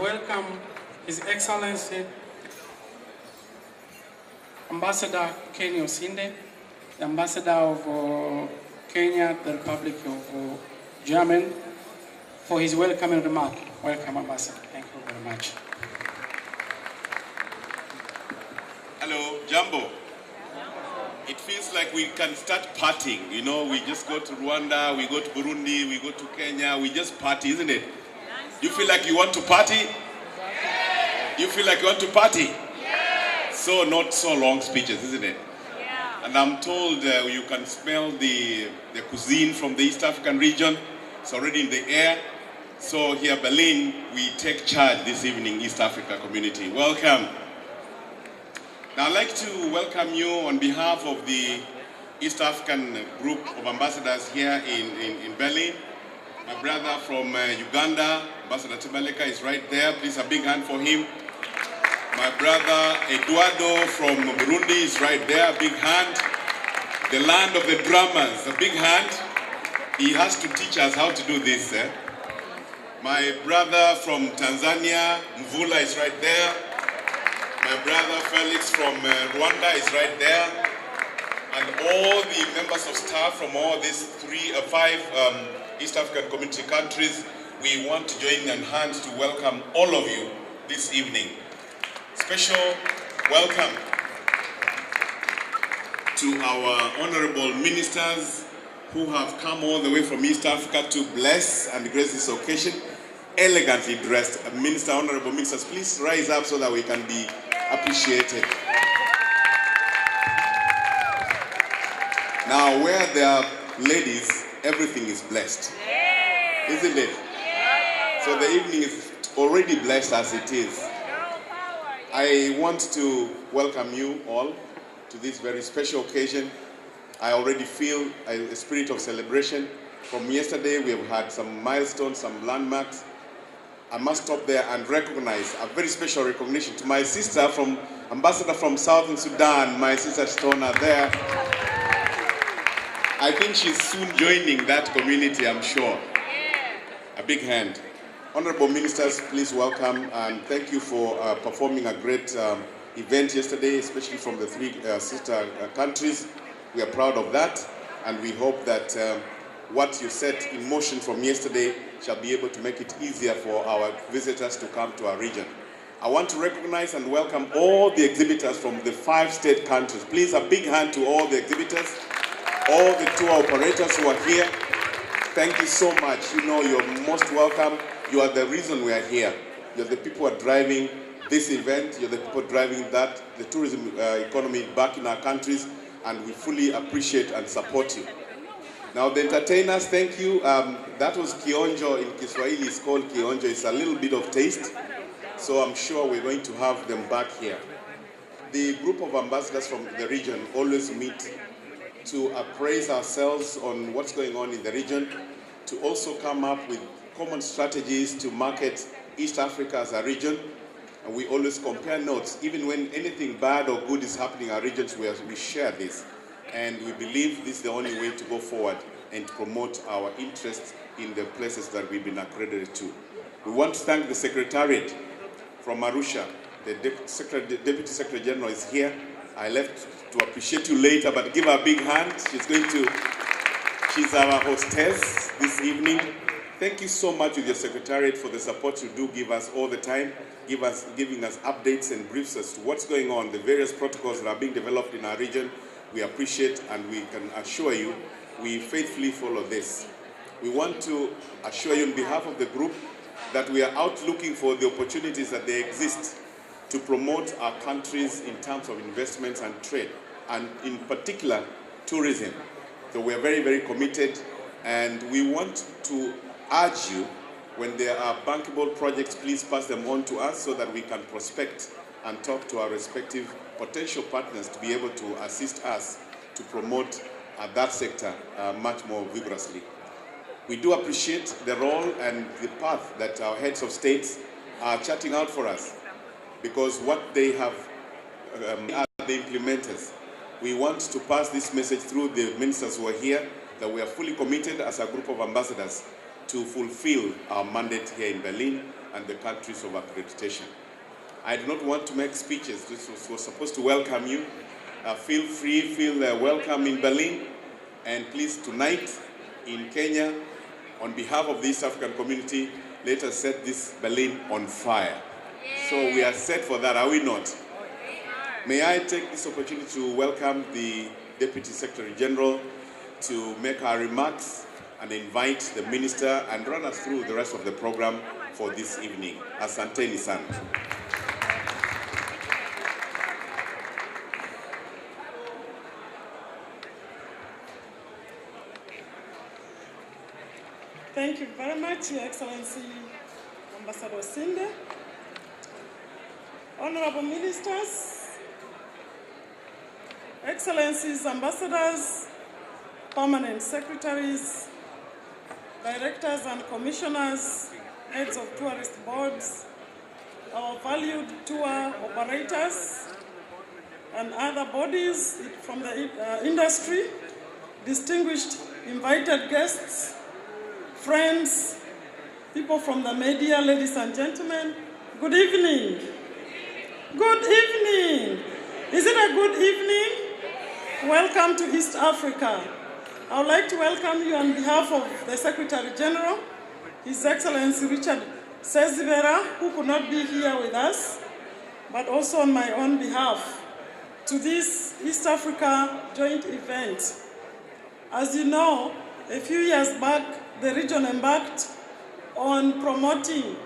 welcome His Excellency Ambassador Kenia Osinde, the Ambassador of Kenya, the Republic of Germany, for his welcoming remark. Welcome, Ambassador. Thank you very much. Hello, Jambo. It feels like we can start partying. You know, we just go to Rwanda, we go to Burundi, we go to Kenya, we just party, isn't it? You feel like you want to party? Yes. You feel like you want to party? Yes. So not so long speeches, isn't it? Yeah. And I'm told you can smell the cuisine from the East African region. It's already in the air. So here, Berlin, we take charge this evening, East Africa community. Welcome. Now I'd like to welcome you on behalf of the East African group of ambassadors here in Berlin. My brother from Uganda, Ambassador Tibaleka, is right there. Please a big hand for him. My brother Eduardo from Burundi is right there. Big hand. The land of the drummers, a big hand. He has to teach us how to do this. My brother from Tanzania, Mvula, is right there. My brother Felix from Rwanda is right there. And all the members of staff from all these five East African community countries, we want to join in hands to welcome all of you this evening. Special welcome to our honorable ministers who have come all the way from East Africa to bless and grace this occasion. Elegantly dressed. Honorable ministers, please rise up so that we can be appreciated. Now, where there are ladies, everything is blessed. Isn't it? So the evening is already blessed as it is. I want to welcome you all to this very special occasion. I already feel a spirit of celebration. From yesterday, we have had some milestones, some landmarks. I must stop there and recognize a very special recognition to my sister from Ambassador from Southern Sudan, my sister Stona there. I think she's soon joining that community, I'm sure. A big hand. Honorable ministers, please welcome and thank you for performing a great event yesterday, especially from the three sister countries. We are proud of that, and we hope that what you set in motion from yesterday shall be able to make it easier for our visitors to come to our region. I want to recognize and welcome all the exhibitors from the 5 state countries. Please, a big hand to all the exhibitors, all the tour operators who are here. Thank you so much. You know, you're most welcome. You are the reason we are here. You're the people who are driving this event. You're the people driving that, the tourism economy back in our countries, and we fully appreciate and support you. Now the entertainers, thank you. That was Kionjo. In Kiswahili, it's called Kionjo. It's a little bit of taste. So I'm sure we're going to have them back here. The group of ambassadors from the region always meet to appraise ourselves on what's going on in the region, to also come up with common strategies to market East Africa as a region. And we always compare notes. Even when anything bad or good is happening in our regions, we share this. And we believe this is the only way to go forward and promote our interests in the places that we've been accredited to. We want to thank the Secretariat from Arusha. The Deputy Secretary General is here. I left to appreciate you later, but give her a big hand. She's our hostess this evening. Thank you so much with your Secretariat for the support you do give us all the time, giving us updates and briefs as to what's going on, the various protocols that are being developed in our region. We appreciate, and we can assure you we faithfully follow this. We want to assure you on behalf of the group that we are out looking for the opportunities that they exist to promote our countries in terms of investments and trade, and in particular, tourism. So we are very, very committed, and we want to urge you, when there are bankable projects, please pass them on to us so that we can prospect and talk to our respective potential partners to be able to assist us to promote that sector much more vigorously. We do appreciate the role and the path that our heads of states are charting out for us, because what they have are the implementers. We want to pass this message through the ministers who are here, that we are fully committed as a group of ambassadors to fulfill our mandate here in Berlin and the countries of accreditation. I do not want to make speeches. This was supposed to welcome you. Feel free, feel welcome in Berlin. And please, tonight in Kenya, on behalf of the East African community, let us set this Berlin on fire. Yeah. So we are set for that, are we not? May I take this opportunity to welcome the Deputy Secretary General to make her remarks and invite the Minister and run us through the rest of the program for this evening. Asanteni sana. Thank you very much, Your Excellency Ambassador Osinde. Honorable Ministers, Excellencies, Ambassadors, Permanent Secretaries, Directors and Commissioners, Heads of Tourist Boards, our valued tour operators, and other bodies from the industry, distinguished invited guests, friends, people from the media, ladies and gentlemen, good evening. Good evening. Is it a good evening? Welcome to East Africa. I would like to welcome you on behalf of the Secretary General, His Excellency Richard Sezibera, who could not be here with us, but also on my own behalf, to this East Africa joint event. As you know, a few years back, the region embarked on promoting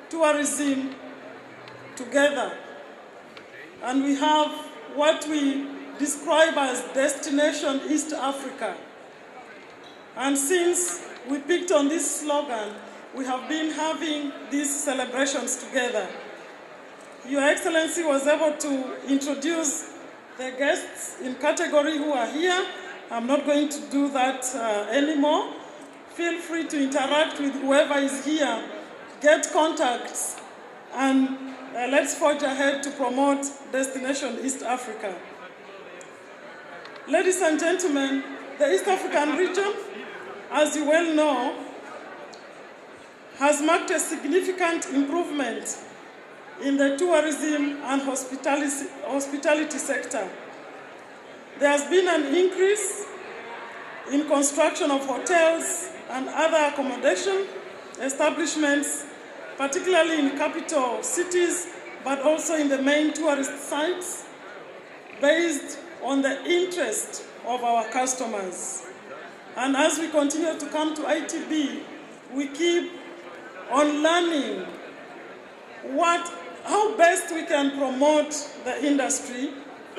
tourism together. And we have what we describe as Destination East Africa. And since we picked on this slogan, we have been having these celebrations together. Your Excellency was able to introduce the guests in category who are here. I'm not going to do that anymore. Feel free to interact with whoever is here, get contacts, and let's forge ahead to promote Destination East Africa. Ladies and gentlemen, the East African region, as you well know, has marked a significant improvement in the tourism and hospitality sector. There has been an increase in construction of hotels and other accommodation establishments, particularly in capital cities, but also in the main tourist sites, based on the interest of our customers. And as we continue to come to ITB, we keep on learning how best we can promote the industry,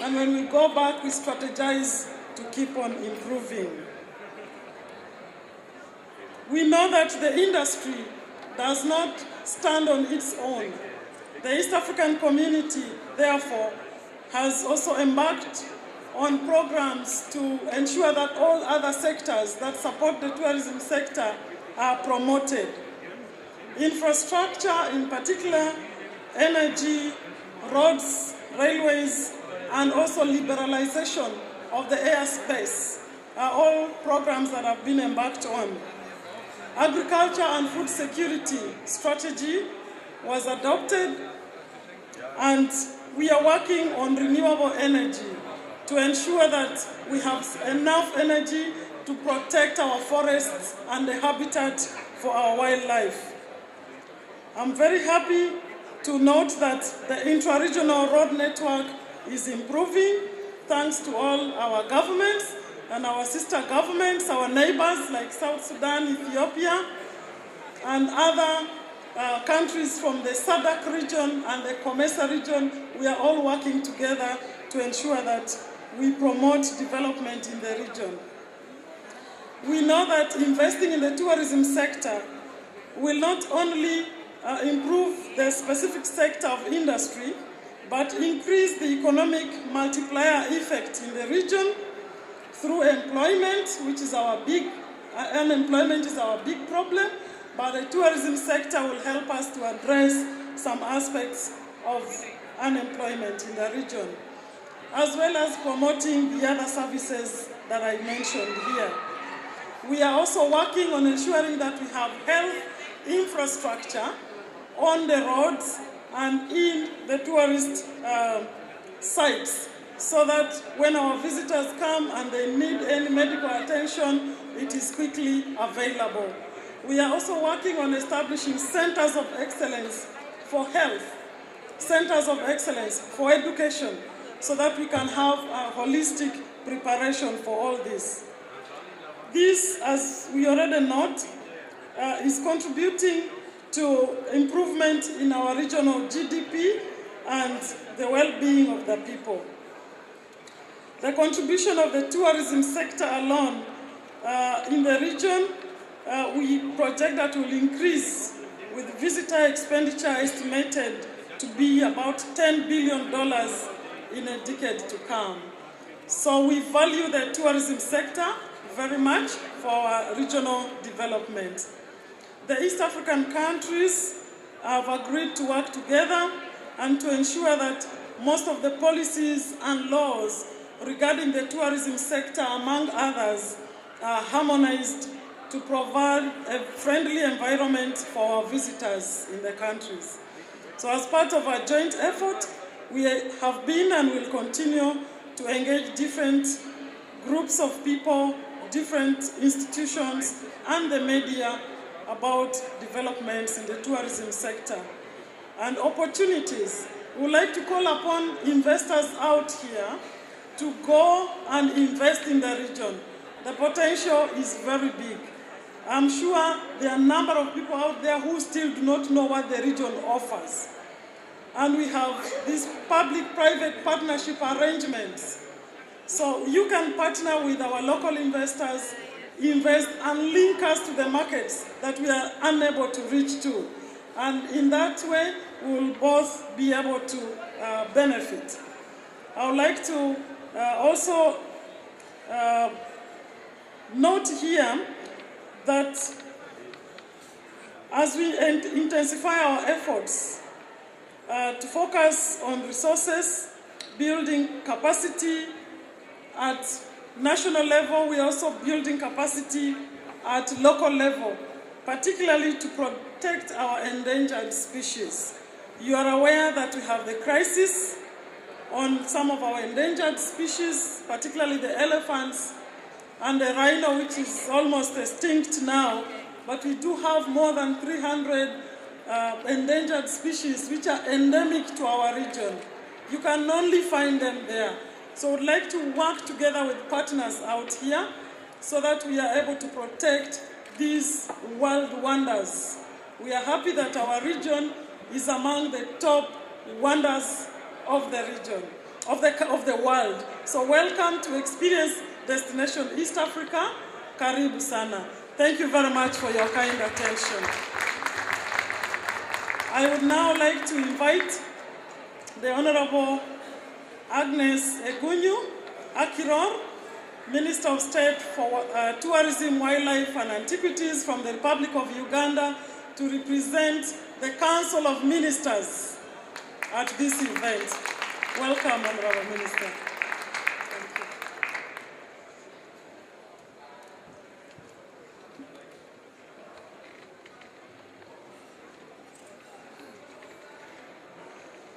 and when we go back, we strategize to keep on improving. We know that the industry does not stand on its own. The East African community, therefore, has also embarked on programs to ensure that all other sectors that support the tourism sector are promoted. Infrastructure, in particular, energy, roads, railways, and also liberalization of the airspace are all programs that have been embarked on. Agriculture and food security strategy was adopted, and we are working on renewable energy to ensure that we have enough energy to protect our forests and the habitat for our wildlife. I'm very happy to note that the intra-regional road network is improving thanks to all our governments and our sister governments, our neighbors like South Sudan, Ethiopia, and other countries from the SADC region and the COMESA region. We are all working together to ensure that we promote development in the region. We know that investing in the tourism sector will not only improve the specific sector of industry, but increase the economic multiplier effect in the region through employment, which is our big, unemployment is our big problem, but the tourism sector will help us to address some aspects of unemployment in the region, as well as promoting the other services that I mentioned here. We are also working on ensuring that we have health infrastructure on the roads and in the tourist sites, so that when our visitors come and they need any medical attention, it is quickly available. We are also working on establishing centers of excellence for health, centers of excellence for education, so that we can have a holistic preparation for all this. This, as we already note, is contributing to improvement in our regional GDP and the well-being of the people. The contribution of the tourism sector alone in the region, we project that will increase, with visitor expenditure estimated to be about $10 billion in a decade to come. So we value the tourism sector very much for our regional development. The East African countries have agreed to work together and to ensure that most of the policies and laws regarding the tourism sector, among others, are harmonized to provide a friendly environment for our visitors in the countries. So as part of our joint effort, we have been and will continue to engage different groups of people, different institutions, and the media about developments in the tourism sector and opportunities. We would like to call upon investors out here to go and invest in the region. The potential is very big. I'm sure there are a number of people out there who still do not know what the region offers. And we have these public-private partnership arrangements. So you can partner with our local investors, invest and link us to the markets that we are unable to reach to. And in that way, we will both be able to benefit. I would like to also note here that as we intensify our efforts to focus on resources, building capacity at national level, we are also building capacity at local level, particularly to protect our endangered species. You are aware that we have the crisis on some of our endangered species, particularly the elephants and the rhino, which is almost extinct now, but we do have more than 300 endangered species which are endemic to our region. You can only find them there. So we'd like to work together with partners out here so that we are able to protect these world wonders. We are happy that our region is among the top wonders of the region, of the world. So welcome to Experience Destination East Africa. Karibu sana. Thank you very much for your kind attention. I would now like to invite the Honorable Agnes Egunyu Akiror, Minister of State for Tourism, Wildlife and Antiquities from the Republic of Uganda, to represent the Council of Ministers at this event. Welcome, Honorable Minister. Thank you.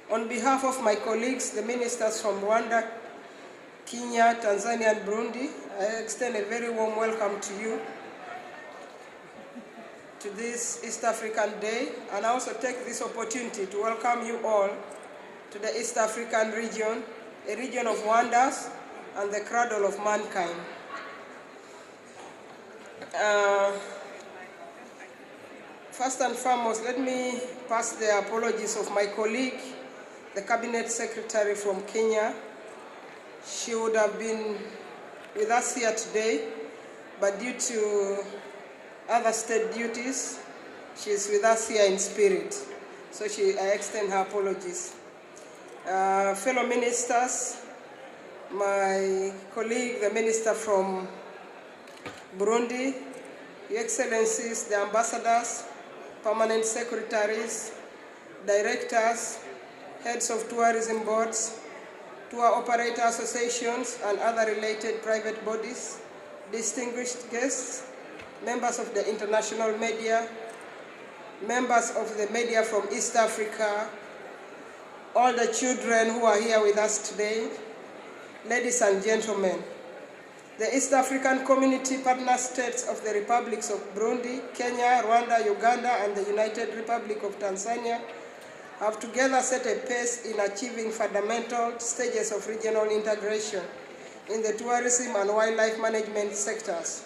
On behalf of my colleagues, the ministers from Rwanda, Kenya, Tanzania, and Burundi, I extend a very warm welcome to you to this East African Day, and I also take this opportunity to welcome you all to the East African region, a region of wonders and the cradle of mankind. First and foremost, let me pass the apologies of my colleague, the Cabinet Secretary from Kenya. She would have been with us here today, but due to other state duties, she is with us here in spirit. So I extend her apologies. Fellow ministers, my colleague, the minister from Burundi, Your Excellencies, the ambassadors, permanent secretaries, directors, heads of tourism boards, tour operator associations, and other related private bodies, distinguished guests, members of the international media, members of the media from East Africa, all the children who are here with us today, ladies and gentlemen. The East African Community Partner States of the Republics of Burundi, Kenya, Rwanda, Uganda, and the United Republic of Tanzania have together set a pace in achieving fundamental stages of regional integration in the tourism and wildlife management sectors.